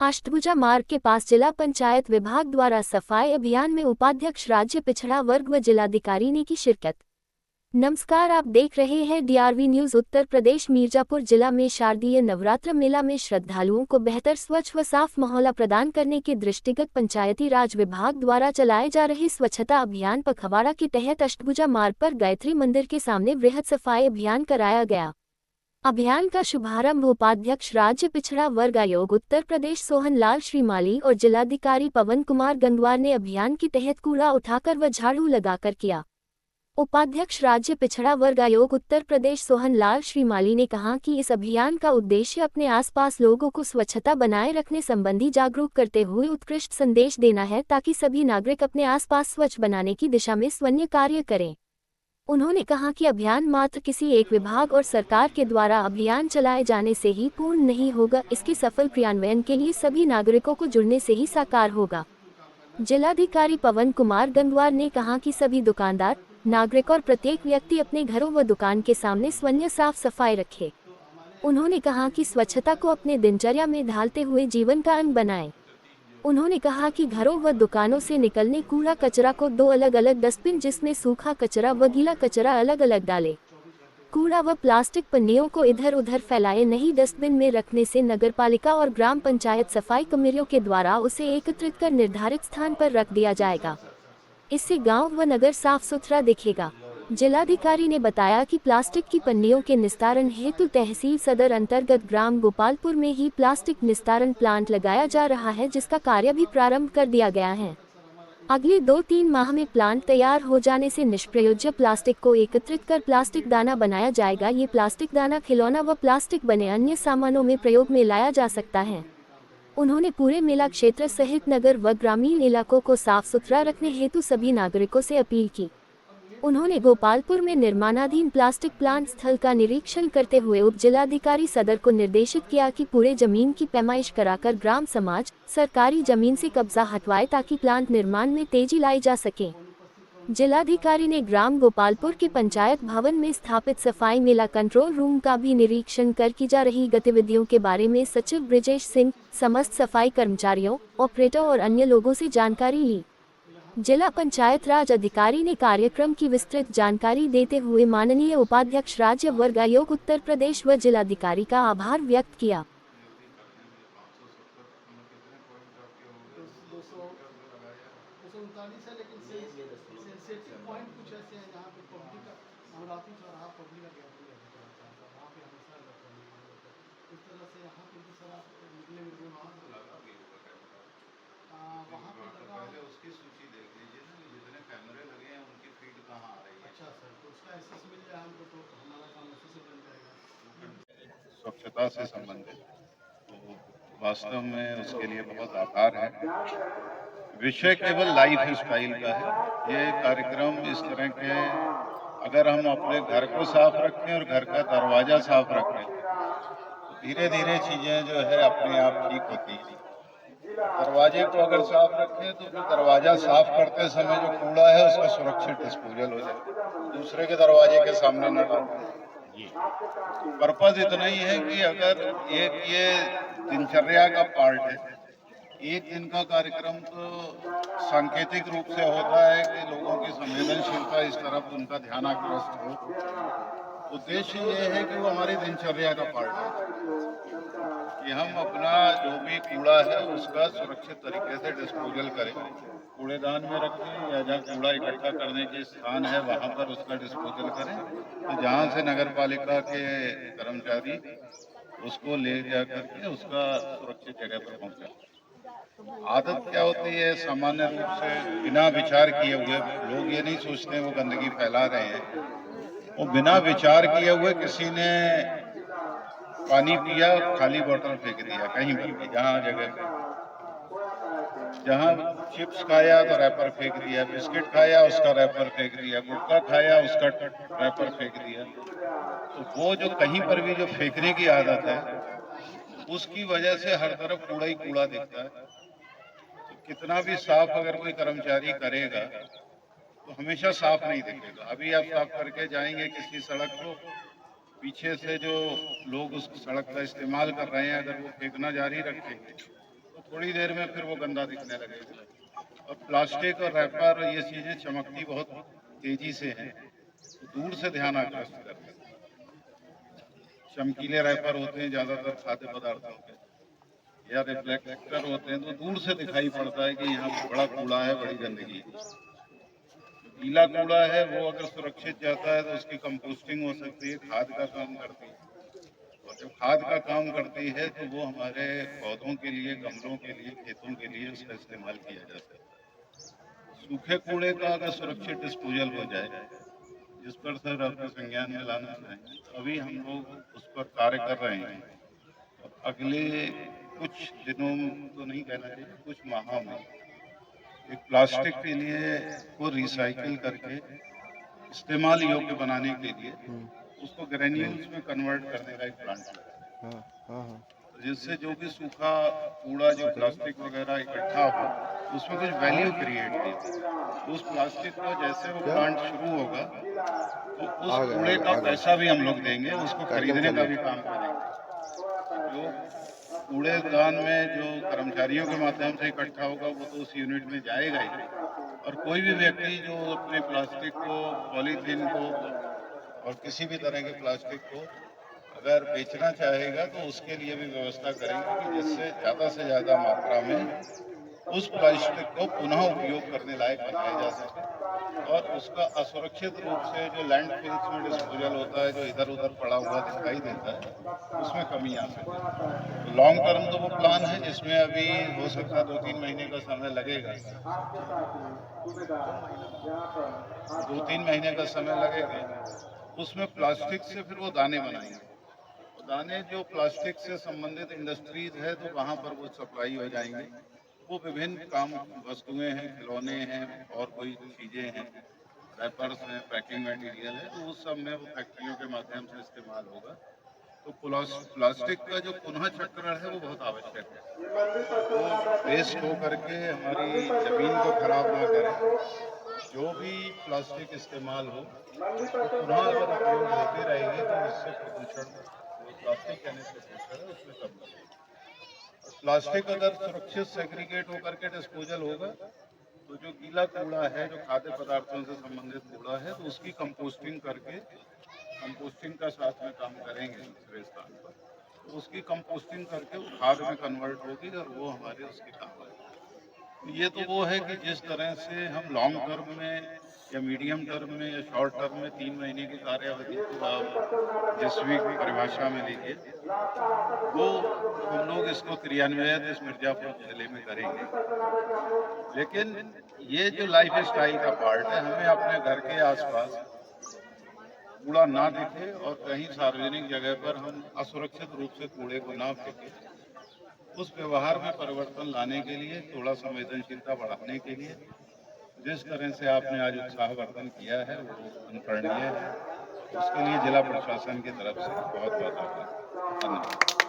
अष्टभुजा मार्ग के पास जिला पंचायत विभाग द्वारा सफाई अभियान में उपाध्यक्ष राज्य पिछड़ा वर्ग व जिलाधिकारी ने की शिरकत। नमस्कार, आप देख रहे हैं डीआरवी न्यूज। उत्तर प्रदेश मिर्जापुर जिला में शारदीय नवरात्र मेला में श्रद्धालुओं को बेहतर स्वच्छ व साफ माहौल प्रदान करने के दृष्टिगत पंचायती राज विभाग द्वारा चलाए जा रहे स्वच्छता अभियान पखवाड़ा के तहत अष्टभुजा मार्ग पर गायत्री मंदिर के सामने वृहद सफाई अभियान कराया गया। अभियान का शुभारंभ उपाध्यक्ष राज्य पिछड़ा वर्ग आयोग उत्तर प्रदेश सोहन लाल श्रीमाली और जिलाधिकारी पवन कुमार गंगवार ने अभियान के तहत कूड़ा उठाकर व झाड़ू लगाकर किया। उपाध्यक्ष राज्य पिछड़ा वर्ग आयोग उत्तर प्रदेश सोहन लाल श्रीमाली ने कहा कि इस अभियान का उद्देश्य अपने आसपास लोगों को स्वच्छता बनाए रखने संबंधी जागरूक करते हुए उत्कृष्ट संदेश देना है, ताकि सभी नागरिक अपने आसपास स्वच्छ बनाने की दिशा में स्वयं कार्य करें। उन्होंने कहा कि अभियान मात्र किसी एक विभाग और सरकार के द्वारा अभियान चलाए जाने से ही पूर्ण नहीं होगा, इसके सफल क्रियान्वयन के लिए सभी नागरिकों को जुड़ने से ही साकार होगा। जिलाधिकारी पवन कुमार गंगवार ने कहा कि सभी दुकानदार, नागरिक और प्रत्येक व्यक्ति अपने घरों व दुकान के सामने स्वयं साफ सफाई रखे। उन्होंने कहा कि स्वच्छता को अपने दिनचर्या में ढालते हुए जीवन का अंग बनाएं। उन्होंने कहा कि घरों व दुकानों से निकलने कूड़ा कचरा को 2 अलग अलग डस्टबिन, जिसमें सूखा कचरा व गीला कचरा अलग अलग डालें। कूड़ा व प्लास्टिक पन्नियों को इधर उधर फैलाए नहीं, डस्टबिन में रखने से नगरपालिका और ग्राम पंचायत सफाई कमेटियों के द्वारा उसे एकत्रित कर निर्धारित स्थान पर रख दिया जाएगा। इससे गांव व नगर साफ सुथरा दिखेगा। जिलाधिकारी ने बताया कि प्लास्टिक की पन्नियों के निस्तारण हेतु तहसील सदर अंतर्गत ग्राम गोपालपुर में ही प्लास्टिक निस्तारण प्लांट लगाया जा रहा है, जिसका कार्य भी प्रारंभ कर दिया गया है। अगले 2-3 माह में प्लांट तैयार हो जाने से निष्प्रयोज्य प्लास्टिक को एकत्रित कर प्लास्टिक दाना बनाया जाएगा। ये प्लास्टिक दाना खिलौना व प्लास्टिक बने अन्य सामानों में प्रयोग में लाया जा सकता है। उन्होंने पूरे मेला क्षेत्र सहित नगर व ग्रामीण इलाकों को साफ सुथरा रखने हेतु सभी नागरिकों से अपील की। उन्होंने गोपालपुर में निर्माणाधीन प्लास्टिक प्लांट स्थल का निरीक्षण करते हुए उप जिलाधिकारी सदर को निर्देशित किया कि पूरे जमीन की पैमाइश कराकर ग्राम समाज सरकारी जमीन से कब्जा हटवाए, ताकि प्लांट निर्माण में तेजी लाई जा सके। जिलाधिकारी ने ग्राम गोपालपुर के पंचायत भवन में स्थापित सफाई मेला कंट्रोल रूम का भी निरीक्षण कर की जा रही गतिविधियों के बारे में सचिव ब्रिजेश सिंह, समस्त सफाई कर्मचारियों, ऑपरेटर और अन्य लोगों से जानकारी ली। जिला पंचायत राज अधिकारी ने कार्यक्रम की विस्तृत जानकारी देते हुए माननीय उपाध्यक्ष राज्य वर्ग आयोग उत्तर प्रदेश व जिलाधिकारी का आभार व्यक्त किया। वहाँ पे पहले उसकी सूची देख लीजिए ना, जितने कैमरे लगे हैं उनकी फीड कहाँ आ रही है। अच्छा सर, तो उसका एक्सेस मिल जाए हमको तो हमारा काम उसी से बन जाएगा। स्वच्छता से संबंधित तो वास्तव में उसके लिए बहुत आभार है। विषय केवल लाइफ स्टाइल का है। ये कार्यक्रम इस तरह के, अगर हम अपने घर को साफ रखें और घर का दरवाजा साफ रखें तो धीरे धीरे चीजें जो है अपने आप ठीक होती हैं। दरवाजे को अगर साफ रखें तो फिर दरवाजा साफ करते समय जो कूड़ा है उसका सुरक्षित डिस्पोजल हो जाए, दूसरे के दरवाजे के सामने न डालें। पर्पज इतना ही है कि अगर एक ये दिनचर्या का पार्ट है, एक दिन का कार्यक्रम तो सांकेतिक रूप से होता है कि लोगों की संवेदनशीलता इस तरफ उनका ध्यान आकृष्ट हो। उद्देश्य ये है कि वो हमारी दिनचर्या का पार्ट है कि हम अपना जो भी कूड़ा है उसका सुरक्षित तरीके से डिस्पोजल करें, कूड़ेदान में रखें या जहाँ कूड़ा इकट्ठा करने के स्थान है वहाँ पर उसका डिस्पोजल करें, तो जहाँ से नगर पालिका के कर्मचारी उसको ले जा करके उसका सुरक्षित जगह पर पहुँचाएं। आदत क्या होती है, सामान्य रूप से बिना विचार किए हुए लोग ये नहीं सोचते वो गंदगी फैला रहे हैं, वो बिना विचार किए हुए किसी ने पानी पिया, खाली बोतल फेंक दिया कहीं पर भी, जहाँ जगह पे, जहाँ चिप्स खाया तो रैपर फेंक दिया, बिस्किट खाया उसका रैपर फेंक दिया, गुटखा खाया उसका रैपर फेंक दिया। तो वो जो कहीं पर भी जो फेंकने की आदत है उसकी वजह से हर तरफ कूड़ा ही कूड़ा दिखता है। तो कितना भी साफ अगर कोई कर्मचारी करेगा तो हमेशा साफ नहीं दिखेगा। अभी आप साफ करके जाएंगे किसी सड़क को, पीछे से जो लोग उस सड़क का इस्तेमाल कर रहे हैं अगर वो फेंकना जारी रखेंगे तो थोड़ी देर में फिर वो गंदा दिखने लगेगा। और प्लास्टिक और रैपर और ये चीज़ें चमकती बहुत तेजी से हैं, तो दूर से ध्यान आकर्षित करते हैं। चमकीले रैपर होते हैं ज़्यादातर खाद्य पदार्थों के, या रिफ्लेक्टर होते हैं, तो दूर से दिखाई पड़ता है कि यहाँ बड़ा कूड़ा है, बड़ी गंदगी है। गीला कूड़ा है वो अगर सुरक्षित जाता है तो उसकी कंपोस्टिंग हो सकती है, खाद का काम करती है। और जब खाद का काम करती है तो वो हमारे पौधों के लिए, गमलों के लिए, खेतों के लिए उसका इस्तेमाल किया जा सकता है। सूखे कूड़े का अगर सुरक्षित डिस्पोजल हो जाए, जिस पर सर आपके संज्ञान में लाना चाहेंगे, तो अभी हम लोग उस पर कार्य कर रहे हैं। और अगले कुछ दिनों तो नहीं कहना चाहिए, कुछ माह में एक प्लास्टिक के लिए को रिसाइकिल करके इस्तेमाल योग्य बनाने के लिए उसको ग्रेन्यूल्स में कन्वर्ट करने का एक प्लांट लगा, जिससे जो भी सूखा कूड़ा जो प्लास्टिक वगैरह इकट्ठा हो उसमें कुछ वैल्यू क्रिएट की। तो उस प्लास्टिक को जैसे वो प्लांट शुरू होगा तो उस कूड़े का पैसा भी हम लोग देंगे, उसको खरीदने का भी काम करेंगे। जो कूड़ेदान में जो कर्मचारियों के माध्यम से इकट्ठा होगा वो तो उस यूनिट में जाएगा ही, और कोई भी व्यक्ति जो अपने प्लास्टिक को, पॉलीथीन को और किसी भी तरह के प्लास्टिक को अगर बेचना चाहेगा तो उसके लिए भी व्यवस्था करेंगे कि जिससे ज़्यादा मात्रा में उस प्लास्टिक को पुनः उपयोग करने लायक बनाया जा सके और उसका असुरक्षित रूप से जो लैंडफिल्स में डिस्पोजल होता है, जो इधर उधर पड़ा हुआ दिखाई देता है, उसमें कमी आ सके। लॉन्ग टर्म तो वो प्लान है जिसमें अभी हो सकता है 2-3 महीने का समय लगेगा। 2-3 महीने का समय लगेगा। उसमें प्लास्टिक से फिर वो दाने बनाएंगे। दाने जो प्लास्टिक से संबंधित इंडस्ट्रीज है तो वहाँ पर वो सप्लाई हो जाएंगे। वो विभिन्न काम वस्तुएं हैं, खिलौने हैं और कोई चीज़ें हैं, रैपर्स हैं, पैकिंग मटेरियल है, तो उस सब में वो फैक्ट्रियों के माध्यम से इस्तेमाल होगा। तो प्लास्टिक का जो पुनः चक्रण है वो बहुत आवश्यक है। वो वेस्ट हो करके हमारी जमीन को खराब ना करे। जो भी प्लास्टिक इस्तेमाल हो तो पुनः अगर उपयोग होती रहेगी तो इससे प्रदूषण, जो प्लास्टिक यानी प्रदूषण है उसमें कम लगेगा। प्लास्टिक अगर सुरक्षित सेग्रीगेट होकर के डिस्पोजल होगा तो जो गीला कूड़ा है, जो खाद्य पदार्थों से संबंधित कूड़ा है, तो उसकी कंपोस्टिंग करके, कंपोस्टिंग का साथ में काम करेंगे दूसरे स्थान पर, तो उसकी कंपोस्टिंग करके वो खाद में कन्वर्ट होगी और वो हमारे उसके काम आएगी। ये तो वो है कि जिस तरह से हम लॉन्ग टर्म में या मीडियम टर्म में या शॉर्ट टर्म में 3 महीने की कार्यावधि को आप जिस भी परिभाषा में लीजिए, वो हम लोग इसको क्रियान्वयन इस मिर्जापुर जिले में करेंगे। लेकिन ये जो लाइफ स्टाइल का पार्ट है, हमें अपने घर के आसपास कूड़ा ना दिखे और कहीं सार्वजनिक जगह पर हम असुरक्षित रूप से कूड़े को ना फेंके, उस व्यवहार में परिवर्तन लाने के लिए, थोड़ा संवेदनशीलता बढ़ाने के लिए जिस तरह से आपने आज उत्साहवर्धन किया है वो अनुकरणीय है। उसके लिए जिला प्रशासन की तरफ से बहुत बहुत आभार। धन्यवाद।